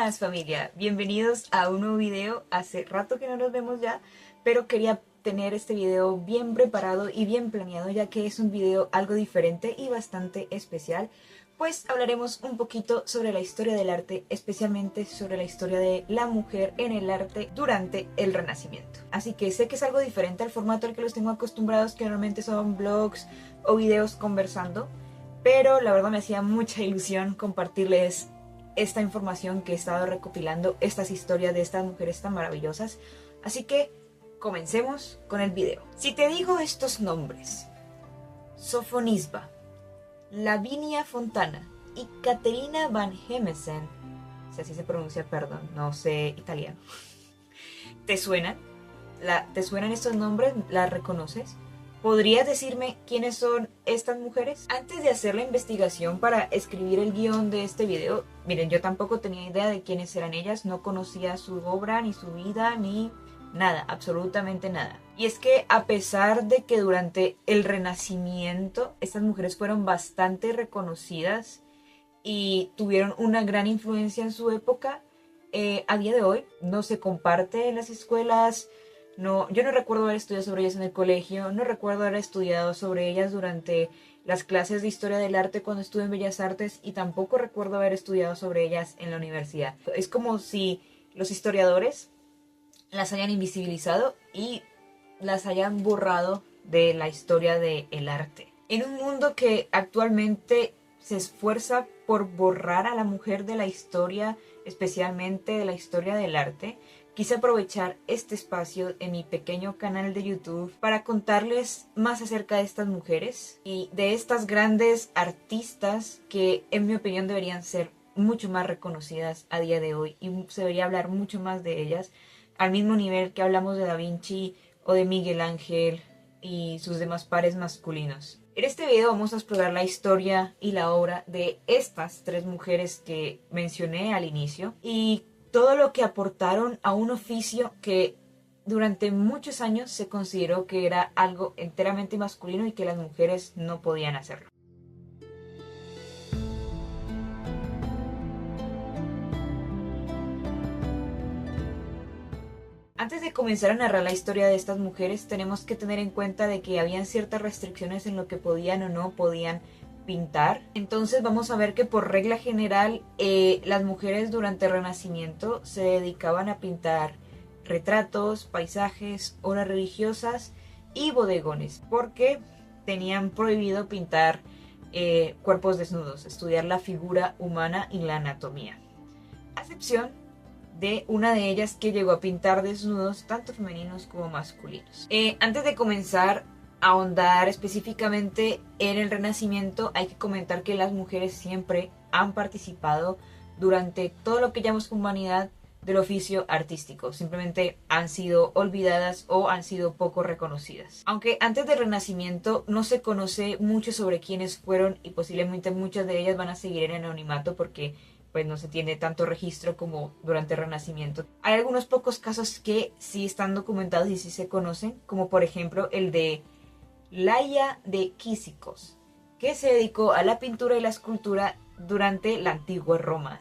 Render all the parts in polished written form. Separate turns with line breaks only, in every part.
Buenas familia, bienvenidos a un nuevo video. Hace rato que no nos vemos ya, pero quería tener este video bien preparado y bien planeado, ya que es un video algo diferente y bastante especial. Pues hablaremos un poquito sobre la historia del arte, especialmente sobre la historia de la mujer en el arte durante el Renacimiento. Así que sé que es algo diferente al formato al que los tengo acostumbrados, que normalmente son vlogs o videos conversando, pero la verdad me hacía mucha ilusión compartirles esta información que he estado recopilando, estas historias de estas mujeres tan maravillosas. Así que comencemos con el video. Si te digo estos nombres: Sofonisba, Lavinia Fontana y Caterina van Hemesen, si así se pronuncia, perdón, no sé italiano, ¿te suenan? ¿Te suenan estos nombres? ¿Las reconoces? ¿Podrías decirme quiénes son estas mujeres? Antes de hacer la investigación para escribir el guión de este video, miren, yo tampoco tenía idea de quiénes eran ellas, no conocía su obra, ni su vida, ni nada, absolutamente nada. Y es que a pesar de que durante el Renacimiento estas mujeres fueron bastante reconocidas y tuvieron una gran influencia en su época, a día de hoy no se comparte en las escuelas. No, yo no recuerdo haber estudiado sobre ellas en el colegio, no recuerdo haber estudiado sobre ellas durante las clases de historia del arte cuando estuve en Bellas Artes, y tampoco recuerdo haber estudiado sobre ellas en la universidad. Es como si los historiadores las hayan invisibilizado y las hayan borrado de la historia del arte. En un mundo que actualmente se esfuerza por borrar a la mujer de la historia, especialmente de la historia del arte, quise aprovechar este espacio en mi pequeño canal de YouTube para contarles más acerca de estas mujeres y de estas grandes artistas que, en mi opinión, deberían ser mucho más reconocidas a día de hoy, y se debería hablar mucho más de ellas, al mismo nivel que hablamos de Da Vinci o de Miguel Ángel y sus demás pares masculinos. En este video vamos a explorar la historia y la obra de estas tres mujeres que mencioné al inicio y todo lo que aportaron a un oficio que durante muchos años se consideró que era algo enteramente masculino y que las mujeres no podían hacerlo. Antes de comenzar a narrar la historia de estas mujeres, tenemos que tener en cuenta de que habían ciertas restricciones en lo que podían o no podían pintar. Entonces vamos a ver que por regla general las mujeres durante el Renacimiento se dedicaban a pintar retratos, paisajes, obras religiosas y bodegones, porque tenían prohibido pintar cuerpos desnudos, estudiar la figura humana y la anatomía, a excepción de una de ellas que llegó a pintar desnudos tanto femeninos como masculinos. Antes de comenzar a ahondar específicamente en el Renacimiento, hay que comentar que las mujeres siempre han participado durante todo lo que llamamos humanidad del oficio artístico. Simplemente han sido olvidadas o han sido poco reconocidas. Aunque antes del Renacimiento no se conoce mucho sobre quiénes fueron, y posiblemente muchas de ellas van a seguir en anonimato porque pues no se tiene tanto registro como durante el Renacimiento. Hay algunos pocos casos que sí están documentados y sí se conocen, como por ejemplo el de Laia de Quísicos, que se dedicó a la pintura y la escultura durante la antigua Roma.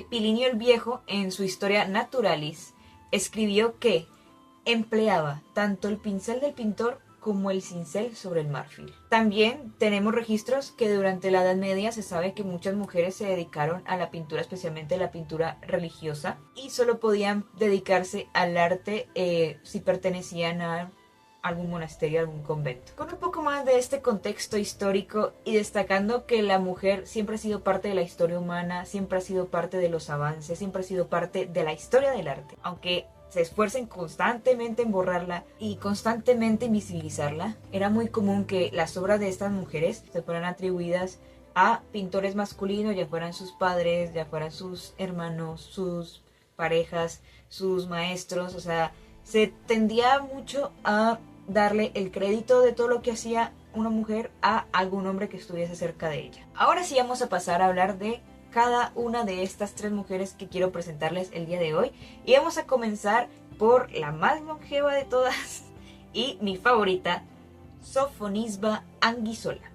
Plinio el Viejo, en su Historia Naturalis, escribió que empleaba tanto el pincel del pintor como el cincel sobre el marfil. También tenemos registros que durante la Edad Media se sabe que muchas mujeres se dedicaron a la pintura, especialmente la pintura religiosa, y solo podían dedicarse al arte si pertenecían a algún monasterio, algún convento. Con un poco más de este contexto histórico y destacando que la mujer siempre ha sido parte de la historia humana, siempre ha sido parte de los avances, siempre ha sido parte de la historia del arte, aunque se esfuercen constantemente en borrarla y constantemente invisibilizarla, era muy común que las obras de estas mujeres se fueran atribuidas a pintores masculinos, ya fueran sus padres, ya fueran sus hermanos, sus parejas, sus maestros. O sea, se tendía mucho a darle el crédito de todo lo que hacía una mujer a algún hombre que estuviese cerca de ella. Ahora sí vamos a pasar a hablar de cada una de estas tres mujeres que quiero presentarles el día de hoy, y vamos a comenzar por la más longeva de todas y mi favorita, Sofonisba Anguissola.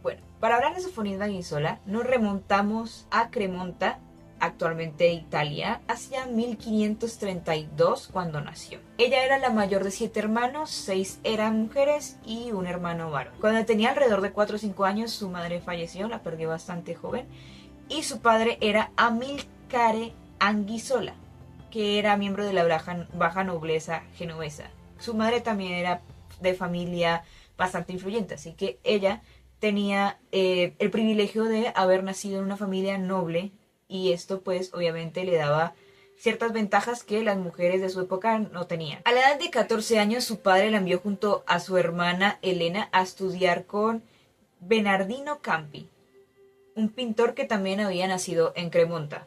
Bueno, para hablar de Sofonisba Anguissola nos remontamos a Cremonta, actualmente Italia, hacia 1532 cuando nació. Ella era la mayor de 7 hermanos, 6 eran mujeres y un hermano varón. Cuando tenía alrededor de 4 o 5 años su madre falleció, la perdió bastante joven, y su padre era Amilcare Anguissola, que era miembro de la baja nobleza genovesa. Su madre también era de familia bastante influyente, así que ella tenía el privilegio de haber nacido en una familia noble, y esto pues obviamente le daba ciertas ventajas que las mujeres de su época no tenían. A la edad de 14 años su padre la envió junto a su hermana Elena a estudiar con Bernardino Campi, un pintor que también había nacido en Cremonta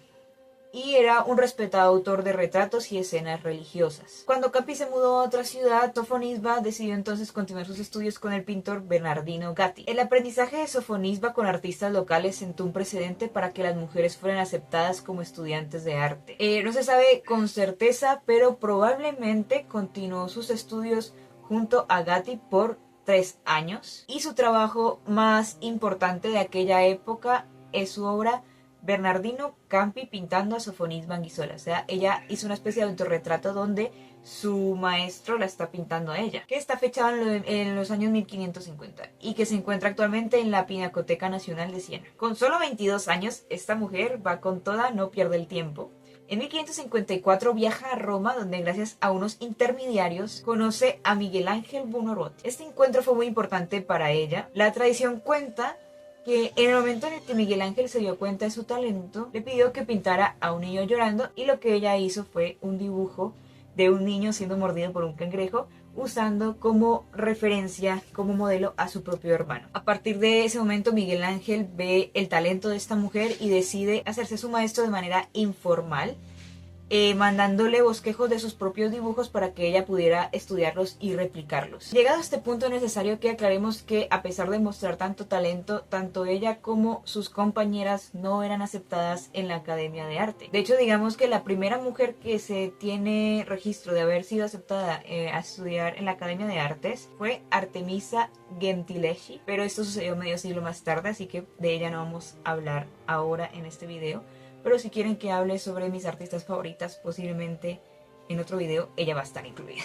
y era un respetado autor de retratos y escenas religiosas. Cuando Campi se mudó a otra ciudad, Sofonisba decidió entonces continuar sus estudios con el pintor Bernardino Gatti. El aprendizaje de Sofonisba con artistas locales sentó un precedente para que las mujeres fueran aceptadas como estudiantes de arte. No se sabe con certeza, pero probablemente continuó sus estudios junto a Gatti por 3 años, y su trabajo más importante de aquella época es su obra Bernardino Campi pintando a Sofonisba Anguissola. O sea, ella hizo una especie de autorretrato donde su maestro la está pintando a ella, que está fechado en los años 1550 y que se encuentra actualmente en la Pinacoteca Nacional de Siena. Con solo 22 años, esta mujer va con toda, no pierde el tiempo. En 1554 viaja a Roma, donde gracias a unos intermediarios conoce a Miguel Ángel Buonarroti. Este encuentro fue muy importante para ella. La tradición cuenta que en el momento en el que Miguel Ángel se dio cuenta de su talento, le pidió que pintara a un niño llorando, y lo que ella hizo fue un dibujo de un niño siendo mordido por un cangrejo, usando como referencia, como modelo, a su propio hermano. A partir de ese momento Miguel Ángel ve el talento de esta mujer y decide hacerse su maestro de manera informal, mandándole bosquejos de sus propios dibujos para que ella pudiera estudiarlos y replicarlos. Llegado a este punto es necesario que aclaremos que, a pesar de mostrar tanto talento, tanto ella como sus compañeras no eran aceptadas en la Academia de Arte. De hecho, digamos que la primera mujer que se tiene registro de haber sido aceptada a estudiar en la Academia de Artes fue Artemisa Gentileschi, pero esto sucedió medio siglo más tarde, así que de ella no vamos a hablar ahora en este video. Pero si quieren que hable sobre mis artistas favoritas, posiblemente en otro video ella va a estar incluida.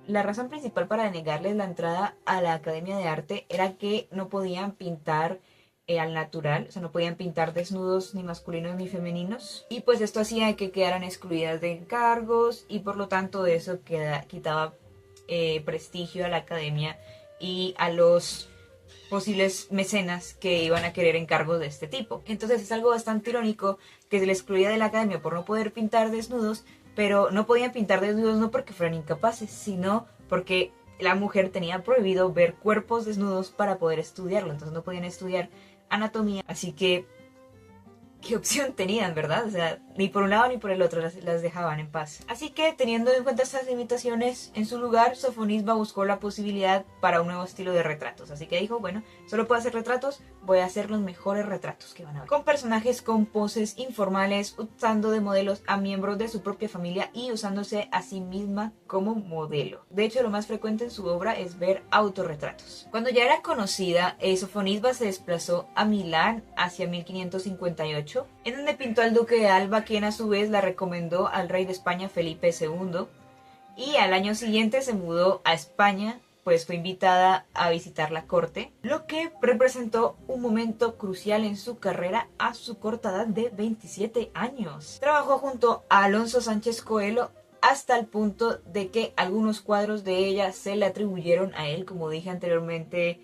La razón principal para negarles la entrada a la Academia de Arte era que no podían pintar al natural, o sea, no podían pintar desnudos ni masculinos ni femeninos, y pues esto hacía que quedaran excluidas de encargos, y por lo tanto eso quitaba prestigio a la Academia y a los posibles mecenas que iban a querer encargos de este tipo. Entonces es algo bastante irónico que se les excluía de la academia por no poder pintar desnudos, pero no podían pintar desnudos no porque fueran incapaces, sino porque la mujer tenía prohibido ver cuerpos desnudos para poder estudiarlo. Entonces no podían estudiar anatomía, así que ¿qué opción tenían, verdad? O sea, ni por un lado ni por el otro las dejaban en paz. Así que, teniendo en cuenta estas limitaciones, en su lugar, Sofonisba buscó la posibilidad para un nuevo estilo de retratos. Así que dijo, bueno, solo puedo hacer retratos, voy a hacer los mejores retratos que van a ver. Con personajes con poses informales, usando de modelos a miembros de su propia familia y usándose a sí misma como modelo. De hecho, lo más frecuente en su obra es ver autorretratos. Cuando ya era conocida, Sofonisba se desplazó a Milán hacia 1558, en donde pintó al duque de Alba, quien a su vez la recomendó al rey de España Felipe II, y al año siguiente se mudó a España, pues fue invitada a visitar la corte, lo que representó un momento crucial en su carrera a su corta edad de 27 años. Trabajó junto a Alonso Sánchez Coelho hasta el punto de que algunos cuadros de ella se le atribuyeron a él. Como dije anteriormente,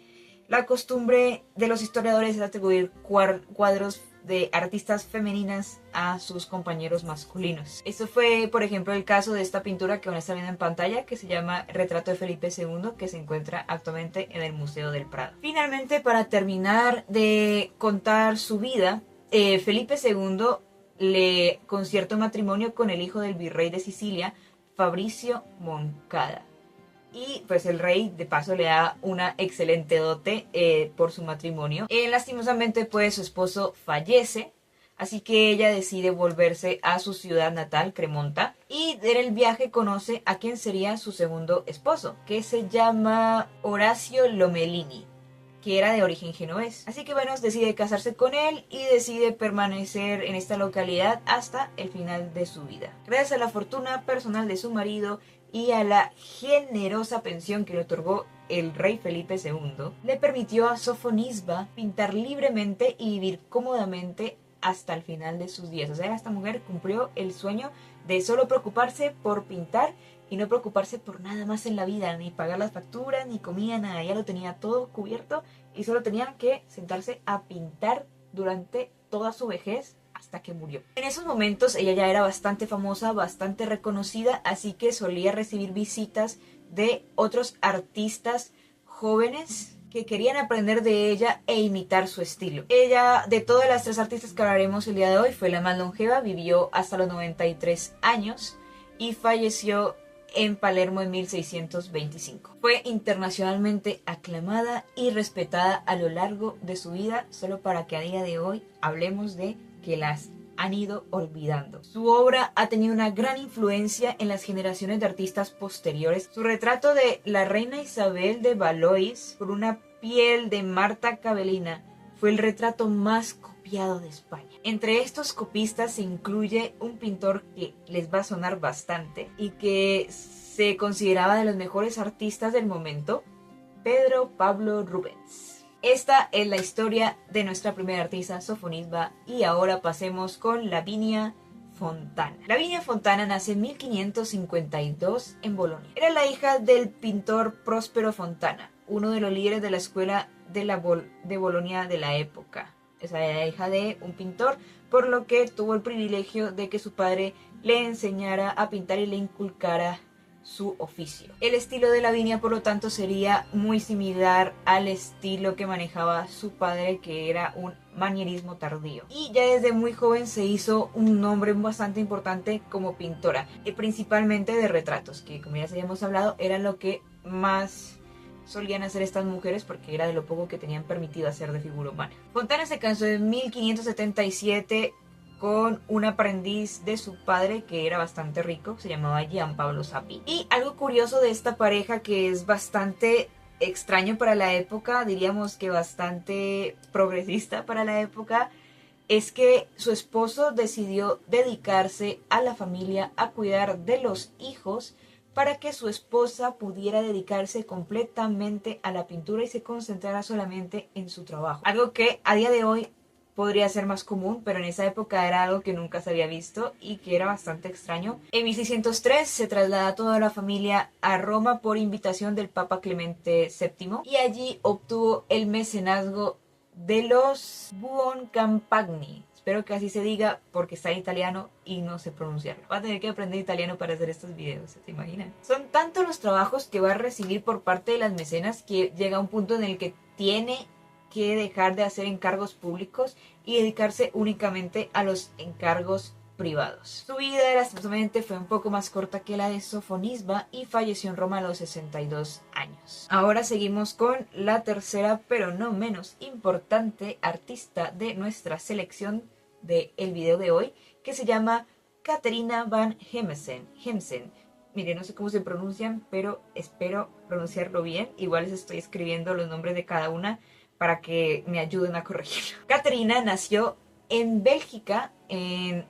la costumbre de los historiadores es atribuir cuadros de artistas femeninas a sus compañeros masculinos. Esto fue, por ejemplo, el caso de esta pintura que van a estar viendo en pantalla, que se llama Retrato de Felipe II, que se encuentra actualmente en el Museo del Prado. Finalmente, para terminar de contar su vida, Felipe II le conciertó matrimonio con el hijo del virrey de Sicilia, Fabricio Moncada. Y pues el rey de paso le da una excelente dote por su matrimonio. Lastimosamente pues su esposo fallece, así que ella decide volverse a su ciudad natal, Cremonta, y en el viaje conoce a quien sería su segundo esposo, que se llama Horacio Lomellini, que era de origen genovés. Así que bueno, decide casarse con él y decide permanecer en esta localidad hasta el final de su vida. Gracias a la fortuna personal de su marido y a la generosa pensión que le otorgó el rey Felipe II, le permitió a Sofonisba pintar libremente y vivir cómodamente hasta el final de sus días. O sea, esta mujer cumplió el sueño de solo preocuparse por pintar y no preocuparse por nada más en la vida, ni pagar las facturas, ni comida, nada. Ella lo tenía todo cubierto y solo tenía que sentarse a pintar durante toda su vejez hasta que murió. En esos momentos ella ya era bastante famosa, bastante reconocida, así que solía recibir visitas de otros artistas jóvenes que querían aprender de ella e imitar su estilo. Ella, de todas las 3 artistas que hablaremos el día de hoy, fue la más longeva, vivió hasta los 93 años y falleció en Palermo en 1625. Fue internacionalmente aclamada y respetada a lo largo de su vida, solo para que a día de hoy hablemos de que las han ido olvidando. Su obra ha tenido una gran influencia en las generaciones de artistas posteriores. Su retrato de la reina Isabel de Valois por una piel de Marta Cabellina fue el retrato más copiado de España. Entre estos copistas se incluye un pintor que les va a sonar bastante y que se consideraba de los mejores artistas del momento, Pedro Pablo Rubens. Esta es la historia de nuestra primera artista, Sofonisba, y ahora pasemos con Lavinia Fontana. Lavinia Fontana nace en 1552 en Bolonia. Era la hija del pintor Próspero Fontana, uno de los líderes de la escuela de Bolonia de la época. Esa era la hija de un pintor, por lo que tuvo el privilegio de que su padre le enseñara a pintar y le inculcara su oficio. El estilo de Lavinia, por lo tanto, sería muy similar al estilo que manejaba su padre, que era un manierismo tardío. Y ya desde muy joven se hizo un nombre bastante importante como pintora, y principalmente de retratos, que como ya habíamos hablado, era lo que más solían hacer estas mujeres porque era de lo poco que tenían permitido hacer de figura humana. Fontana se casó en 1577 con un aprendiz de su padre que era bastante rico, se llamaba Gianpaolo Sappi. Y algo curioso de esta pareja, que es bastante extraño para la época, diríamos que bastante progresista para la época, es que su esposo decidió dedicarse a la familia, a cuidar de los hijos, para que su esposa pudiera dedicarse completamente a la pintura y se concentrara solamente en su trabajo. Algo que a día de hoy podría ser más común, pero en esa época era algo que nunca se había visto y que era bastante extraño. En 1603 se traslada toda la familia a Roma por invitación del Papa Clemente VII y allí obtuvo el mecenazgo de los Buoncompagni. Espero que así se diga porque está en italiano y no sé pronunciarlo. Va a tener que aprender italiano para hacer estos videos, ¿se imaginan? Son tantos los trabajos que va a recibir por parte de las mecenas que llega a un punto en el que tiene que dejar de hacer encargos públicos y dedicarse únicamente a los encargos privados. Su vida lastimosamente fue un poco más corta que la de Sofonisba y falleció en Roma a los 62 años. Ahora seguimos con la tercera, pero no menos importante artista de nuestra selección del video de hoy, que se llama Catharina van Hemsen. Mire, no sé cómo se pronuncian, pero espero pronunciarlo bien. Igual les estoy escribiendo los nombres de cada una para que me ayuden a corregirlo. Catharina nació en Bélgica, en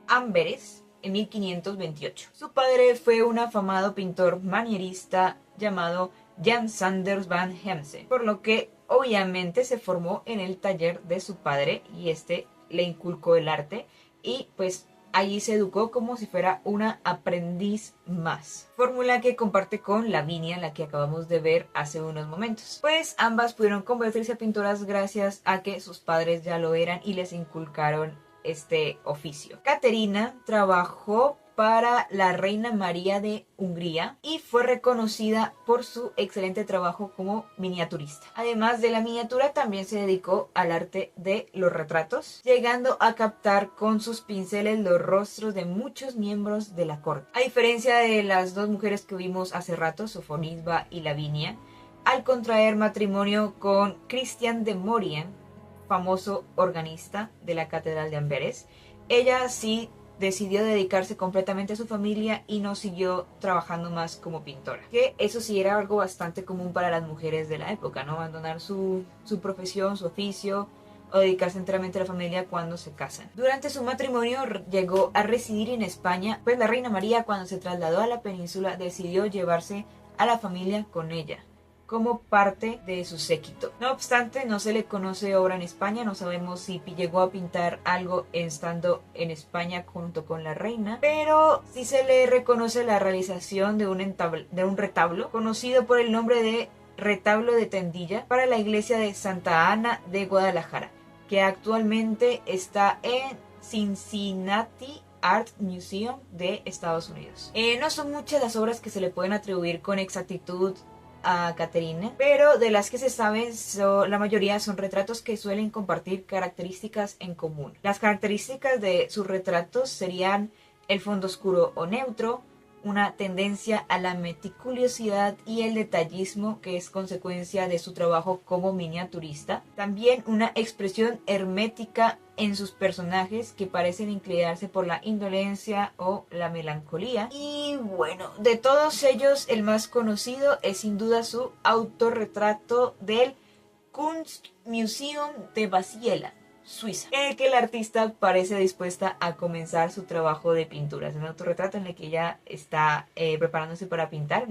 Amberes, en 1528. Su padre fue un afamado pintor manierista llamado Jan Sanders van Hemsen, por lo que obviamente se formó en el taller de su padre y este le inculcó el arte y pues allí se educó como si fuera una aprendiz más. Fórmula que comparte con Lavinia, la que acabamos de ver hace unos momentos. Pues ambas pudieron convertirse a pintoras gracias a que sus padres ya lo eran y les inculcaron este oficio. Caterina trabajó para la reina María de Hungría y fue reconocida por su excelente trabajo como miniaturista. Además de la miniatura, también se dedicó al arte de los retratos, llegando a captar con sus pinceles los rostros de muchos miembros de la corte. A diferencia de las dos mujeres que vimos hace rato, Sofonisba y Lavinia, al contraer matrimonio con Christian de Moria, famoso organista de la Catedral de Amberes, ella sí decidió dedicarse completamente a su familia y no siguió trabajando más como pintora. Que eso sí era algo bastante común para las mujeres de la época, ¿no? Abandonar su profesión, su oficio, o dedicarse enteramente a la familia cuando se casan. Durante su matrimonio llegó a residir en España, pues la reina María, cuando se trasladó a la península, decidió llevarse a la familia con ella como parte de su séquito. No obstante, no se le conoce obra en España, no sabemos si llegó a pintar algo estando en España junto con la reina, pero sí se le reconoce la realización de un retablo conocido por el nombre de Retablo de Tendilla para la iglesia de Santa Ana de Guadalajara, que actualmente está en Cincinnati Art Museum de Estados Unidos. No son muchas las obras que se le pueden atribuir con exactitud a Caterina, pero de las que se saben, la mayoría son retratos que suelen compartir características en común. Las características de sus retratos serían el fondo oscuro o neutro, una tendencia a la meticulosidad y el detallismo que es consecuencia de su trabajo como miniaturista. También una expresión hermética en sus personajes que parecen inclinarse por la indolencia o la melancolía. Y bueno, de todos ellos el más conocido es sin duda su autorretrato del Kunstmuseum de Basilea, Suiza, en el que la artista parece dispuesta a comenzar su trabajo de pintura. Es un autorretrato en el que ella está preparándose para pintar,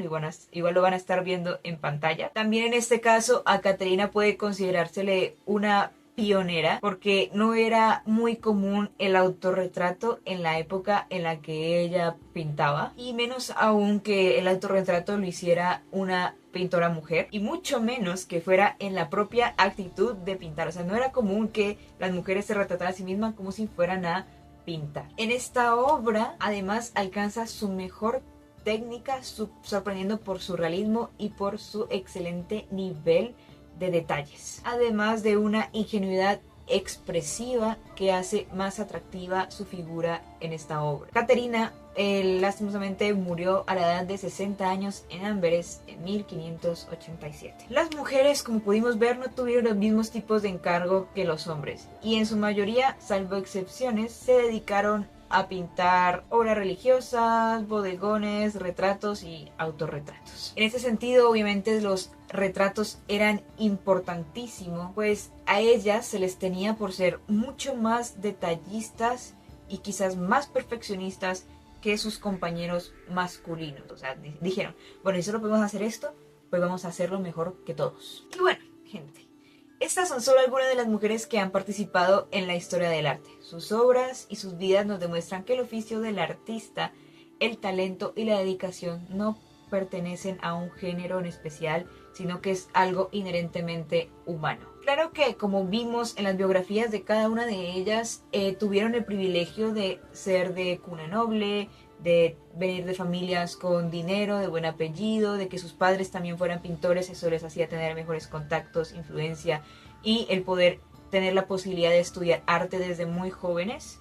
igual lo van a estar viendo en pantalla. También en este caso a Caterina puede considerársele una pionera, porque no era muy común el autorretrato en la época en la que ella pintaba, y menos aún que el autorretrato lo hiciera una pintora mujer, y mucho menos que fuera en la propia actitud de pintar. O sea, no era común que las mujeres se retrataran a sí mismas como si fueran a pintar. En esta obra, además, alcanza su mejor técnica, sorprendiendo por su realismo y por su excelente nivel de detalles, además de una ingenuidad expresiva que hace más atractiva su figura en esta obra. Caterina lastimosamente murió a la edad de 60 años en Amberes en 1587. Las mujeres, como pudimos ver, no tuvieron los mismos tipos de encargo que los hombres, y en su mayoría, salvo excepciones, se dedicaron a pintar obras religiosas, bodegones, retratos y autorretratos. En este sentido, obviamente, los retratos eran importantísimos, pues a ellas se les tenía por ser mucho más detallistas y quizás más perfeccionistas que sus compañeros masculinos. O sea, dijeron, bueno, si solo podemos hacer esto, pues vamos a hacerlo mejor que todos. Y bueno, gente, estas son solo algunas de las mujeres que han participado en la historia del arte. Sus obras y sus vidas nos demuestran que el oficio del artista, el talento y la dedicación no pertenecen a un género en especial, sino que es algo inherentemente humano. Claro que, como vimos en las biografías de cada una de ellas, tuvieron el privilegio de ser de cuna noble, de venir de familias con dinero, de buen apellido, de que sus padres también fueran pintores. Eso les hacía tener mejores contactos, influencia y el poder tener la posibilidad de estudiar arte desde muy jóvenes,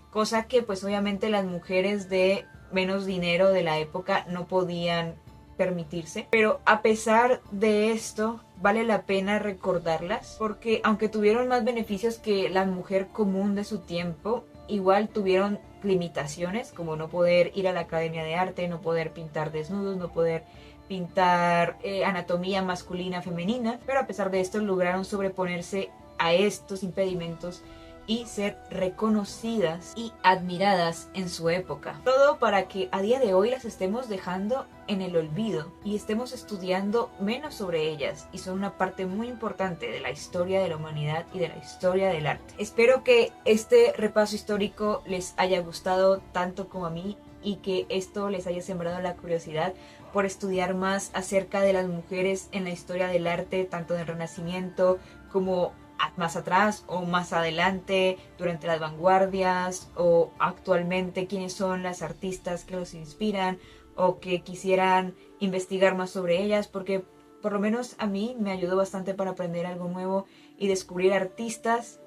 cosa que pues obviamente las mujeres de menos dinero de la época no podían permitirse. Pero a pesar de esto, vale la pena recordarlas, porque aunque tuvieron más beneficios que la mujer común de su tiempo, igual tuvieron limitaciones, como no poder ir a la academia de arte, no poder pintar desnudos, no poder pintar anatomía masculina, femenina. Pero a pesar de esto lograron sobreponerse a estos impedimentos y ser reconocidas y admiradas en su época. Todo para que a día de hoy las estemos dejando en el olvido y estemos estudiando menos sobre ellas, y son una parte muy importante de la historia de la humanidad y de la historia del arte. Espero que este repaso histórico les haya gustado tanto como a mí, y que esto les haya sembrado la curiosidad por estudiar más acerca de las mujeres en la historia del arte, tanto del Renacimiento como más atrás o más adelante, durante las vanguardias, o actualmente quiénes son las artistas que los inspiran o que quisieran investigar más sobre ellas, porque por lo menos a mí me ayudó bastante para aprender algo nuevo y descubrir artistas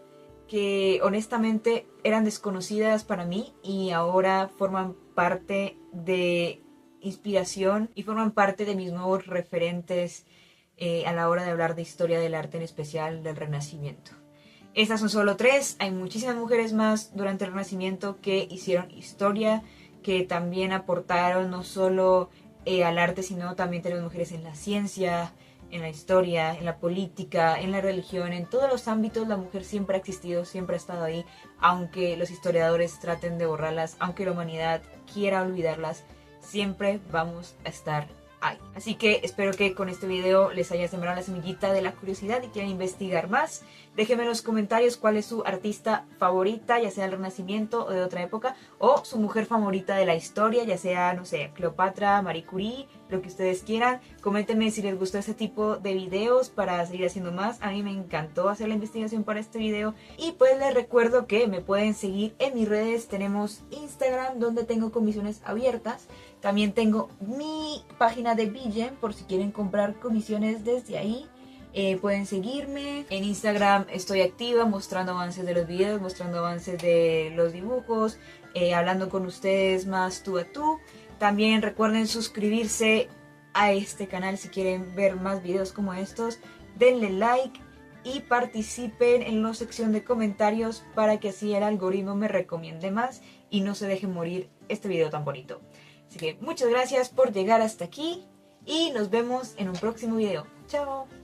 que honestamente eran desconocidas para mí y ahora forman parte de inspiración y forman parte de mis nuevos referentes a la hora de hablar de historia del arte, en especial del Renacimiento. Estas son solo 3, hay muchísimas mujeres más durante el Renacimiento que hicieron historia, que también aportaron no solo al arte, sino también tenemos mujeres en la ciencia, en la historia, en la política, en la religión, en todos los ámbitos la mujer siempre ha existido, siempre ha estado ahí, aunque los historiadores traten de borrarlas, aunque la humanidad quiera olvidarlas, siempre vamos a estar ahí. Así que espero que con este video les haya sembrado la semillita de la curiosidad y quieran investigar más. Déjenme en los comentarios cuál es su artista favorita, ya sea del Renacimiento o de otra época, o su mujer favorita de la historia, ya sea, no sé, Cleopatra, Marie Curie, lo que ustedes quieran. Coméntenme si les gustó este tipo de videos para seguir haciendo más. A mí me encantó hacer la investigación para este video. Y pues les recuerdo que me pueden seguir en mis redes. Tenemos Instagram, donde tengo comisiones abiertas. También tengo mi página de Villen, por si quieren comprar comisiones desde ahí. Pueden seguirme. En Instagram estoy activa mostrando avances de los videos, mostrando avances de los dibujos, hablando con ustedes más tú a tú. También recuerden suscribirse a este canal si quieren ver más videos como estos. Denle like y participen en la sección de comentarios para que así el algoritmo me recomiende más y no se deje morir este video tan bonito. Así que muchas gracias por llegar hasta aquí y nos vemos en un próximo video. ¡Chao!